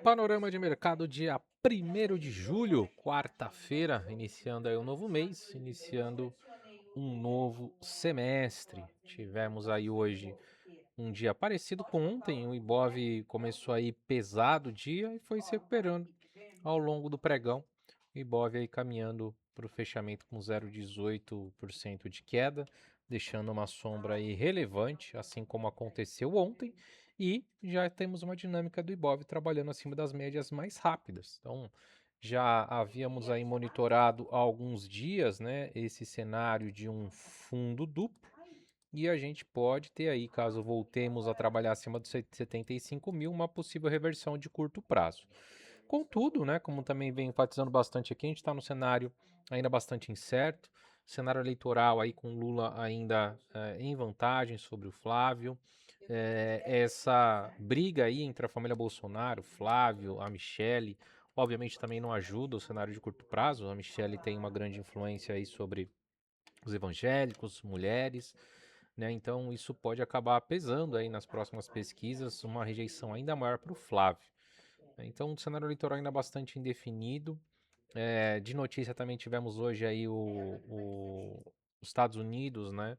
Panorama de mercado dia 1º de julho, quarta-feira, iniciando aí um novo mês, iniciando um novo semestre. Tivemos aí hoje um dia parecido com ontem, o Ibov começou aí pesado o dia e foi se recuperando ao longo do pregão. O Ibov aí caminhando para o fechamento com 0,18% de queda, deixando uma sombra aí relevante, assim como aconteceu ontem. E já temos uma dinâmica do Ibov trabalhando acima das médias mais rápidas. Então, já havíamos aí monitorado há alguns dias, né, esse cenário de um fundo duplo. E a gente pode ter aí, caso voltemos a trabalhar acima dos 75 mil, uma possível reversão de curto prazo. Contudo, né, como também vem enfatizando bastante aqui, a gente está num cenário ainda bastante incerto, cenário eleitoral aí com Lula ainda em vantagem sobre o Flávio, essa briga aí entre a família Bolsonaro, Flávio, a Michele, obviamente também não ajuda o cenário de curto prazo, a Michele tem uma grande influência aí sobre os evangélicos, mulheres, né? Então isso pode acabar pesando aí nas próximas pesquisas, uma rejeição ainda maior para o Flávio. Então, o cenário eleitoral ainda bastante indefinido. De notícia também tivemos hoje aí os Estados Unidos, né?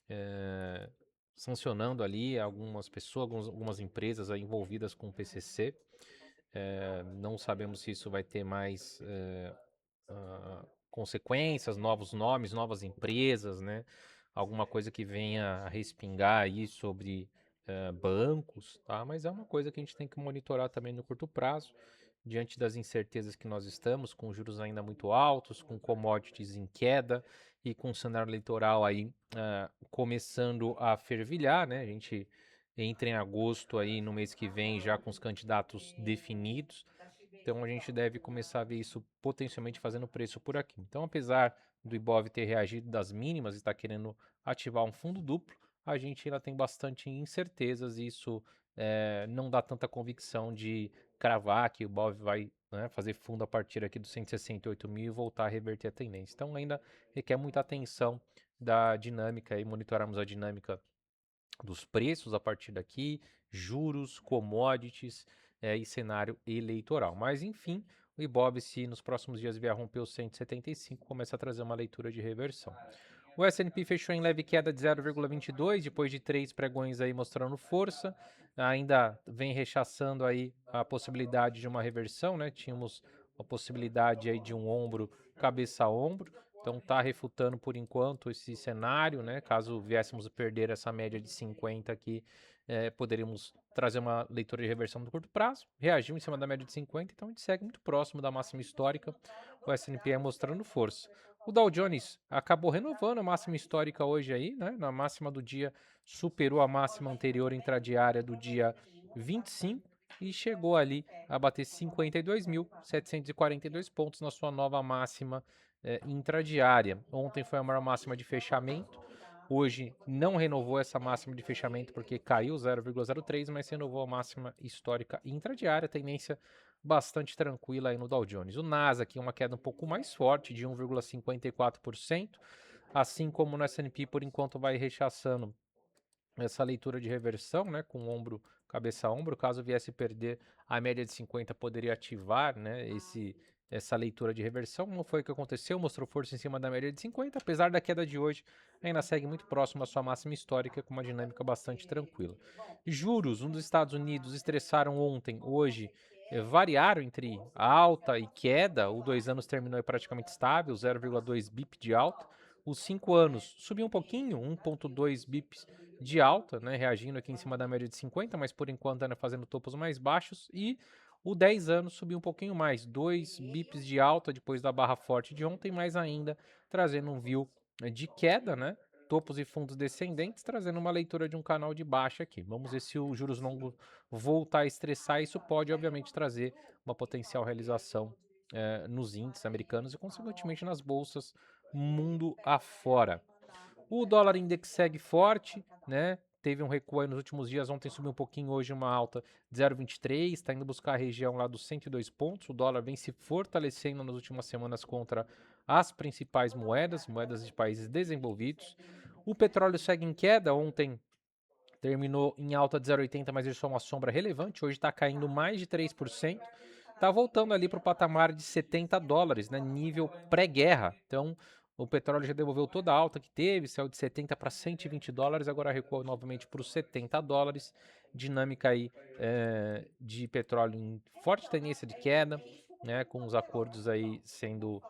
é, sancionando ali algumas pessoas, algumas empresas aí envolvidas com o PCC. Não sabemos se isso vai ter mais consequências, novos nomes, novas empresas, né? Alguma coisa que venha a respingar aí sobre bancos, tá? Mas é uma coisa que a gente tem que monitorar também no curto prazo, diante das incertezas que nós estamos, com juros ainda muito altos, com commodities em queda e com o cenário eleitoral aí começando a fervilhar, né? A gente entra em agosto aí no mês que vem já com os candidatos definidos. Então a gente deve começar a ver isso potencialmente fazendo preço por aqui. Então, apesar do Ibov ter reagido das mínimas e estar querendo ativar um fundo duplo, a gente ainda tem bastante incertezas e isso não dá tanta convicção de cravar que o Ibov vai, né, fazer fundo a partir aqui dos 168 mil e voltar a reverter a tendência. Então ainda requer muita atenção da dinâmica e monitorarmos a dinâmica dos preços a partir daqui, juros, commodities e cenário eleitoral. Mas enfim, o Ibov, se nos próximos dias vier romper os 175, começa a trazer uma leitura de reversão. O S&P fechou em leve queda de 0,22 depois de 3 pregões aí mostrando força. Ainda vem rechaçando aí a possibilidade de uma reversão, né? Tínhamos a possibilidade aí de um ombro cabeça a ombro. Então está refutando por enquanto esse cenário, né? Caso viéssemos a perder essa média de 50 aqui, poderíamos trazer uma leitura de reversão no curto prazo. Reagiu em cima da média de 50, então a gente segue muito próximo da máxima histórica. O S&P mostrando força. O Dow Jones acabou renovando a máxima histórica hoje aí, né? Na máxima do dia superou a máxima anterior intradiária do dia 25 e chegou ali a bater 52.742 pontos na sua nova máxima intradiária. Ontem foi a maior máxima de fechamento. Hoje não renovou essa máxima de fechamento porque caiu 0,03, mas renovou a máxima histórica intradiária, tendência bastante tranquila aí no Dow Jones. O Nasdaq, uma queda um pouco mais forte, de 1,54%, assim como no S&P, por enquanto vai rechaçando essa leitura de reversão, né, com ombro, cabeça a ombro. Caso viesse perder a média de 50, poderia ativar, né, essa leitura de reversão. Não foi o que aconteceu, mostrou força em cima da média de 50, apesar da queda de hoje, ainda segue muito próximo à sua máxima histórica, com uma dinâmica bastante tranquila. Juros, um dos Estados Unidos estressaram ontem, hoje variaram entre alta e queda. O 2 anos terminou praticamente estável, 0,2 bip de alta. Os 5 anos subiu um pouquinho, 1,2 bips de alta, né, reagindo aqui em cima da média de 50, mas por enquanto ainda fazendo topos mais baixos. E o 10 anos subiu um pouquinho mais, 2 bips de alta depois da barra forte de ontem, mas ainda trazendo um view de queda, né? Topos e fundos descendentes, trazendo uma leitura de um canal de baixa aqui. Vamos ver se o juros longo voltar a estressar. Isso pode, obviamente, trazer uma potencial realização nos índices americanos e, consequentemente, nas bolsas mundo afora. O dólar index segue forte, né? Teve um recuo aí nos últimos dias, ontem subiu um pouquinho, hoje uma alta de 0,23, está indo buscar a região lá dos 102 pontos. O dólar vem se fortalecendo nas últimas semanas contra as principais moedas, moedas de países desenvolvidos. O petróleo segue em queda, ontem terminou em alta de 0,80, mas deixou uma sombra relevante. Hoje está caindo mais de 3%. Está voltando ali para o patamar de $70, né, nível pré-guerra. Então, o petróleo já devolveu toda a alta que teve, saiu de 70 para $120, agora recuou novamente para os $70. Dinâmica aí de petróleo em forte tendência de queda, né, com os acordos aí sendo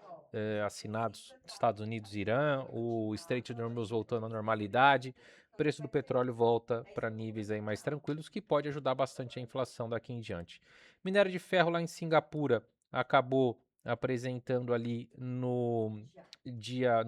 assinados Estados Unidos e Irã, o Strait de Hormuz voltando à normalidade, o preço do petróleo volta para níveis aí mais tranquilos, que pode ajudar bastante a inflação daqui em diante. Minério de ferro lá em Singapura acabou apresentando ali no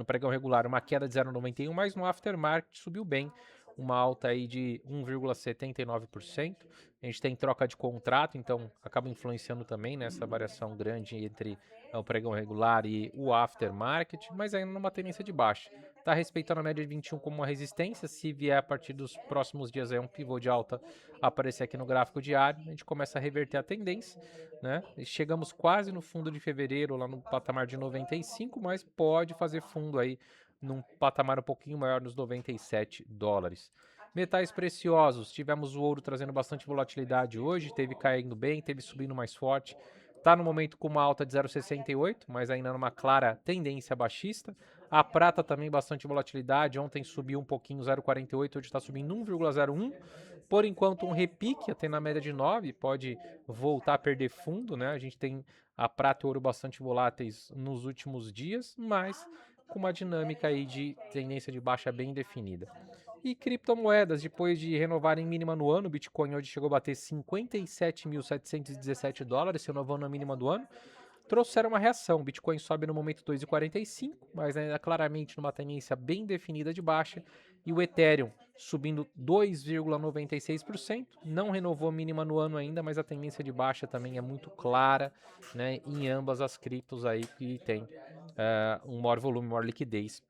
pregão regular uma queda de 0,91, mas no aftermarket subiu bem, uma alta aí de 1,79%. A gente tem troca de contrato, então acaba influenciando também nessa variação grande entre o pregão regular e o aftermarket, mas ainda numa tendência de baixa. Está respeitando a média de 21 como uma resistência. Se vier a partir dos próximos dias aí um pivô de alta aparecer aqui no gráfico diário, a gente começa a reverter a tendência, né? E chegamos quase no fundo de fevereiro, lá no patamar de 95, mas pode fazer fundo aí num patamar um pouquinho maior, nos $97. Metais preciosos, tivemos o ouro trazendo bastante volatilidade hoje, teve caindo bem, teve subindo mais forte. Está no momento com uma alta de 0,68, mas ainda numa clara tendência baixista. A prata também bastante volatilidade, ontem subiu um pouquinho 0,48, hoje está subindo 1,01. Por enquanto um repique até na média de 9, pode voltar a perder fundo, né? A gente tem a prata e o ouro bastante voláteis nos últimos dias, mas com uma dinâmica aí de tendência de baixa bem definida. E criptomoedas, depois de renovarem mínima no ano, o Bitcoin hoje chegou a bater $57.717, se renovando a mínima do ano, trouxeram uma reação. O Bitcoin sobe no momento 2,45, mas ainda claramente numa tendência bem definida de baixa, e o Ethereum subindo 2,96%, não renovou a mínima no ano ainda, mas a tendência de baixa também é muito clara, né, em ambas as criptos aí que tem um maior volume, maior liquidez,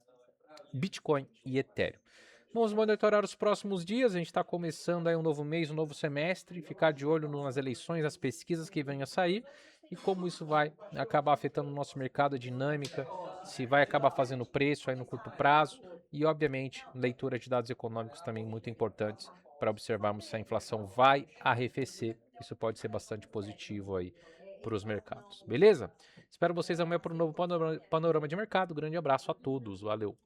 Bitcoin e Ethereum. Vamos monitorar os próximos dias, a gente está começando aí um novo mês, um novo semestre, ficar de olho nas eleições, nas pesquisas que venham a sair e como isso vai acabar afetando o nosso mercado, a dinâmica, se vai acabar fazendo preço aí no curto prazo e, obviamente, leitura de dados econômicos também muito importantes para observarmos se a inflação vai arrefecer. Isso pode ser bastante positivo aí para os mercados, beleza? Espero vocês amanhã para um novo panorama de mercado. Grande abraço a todos, valeu!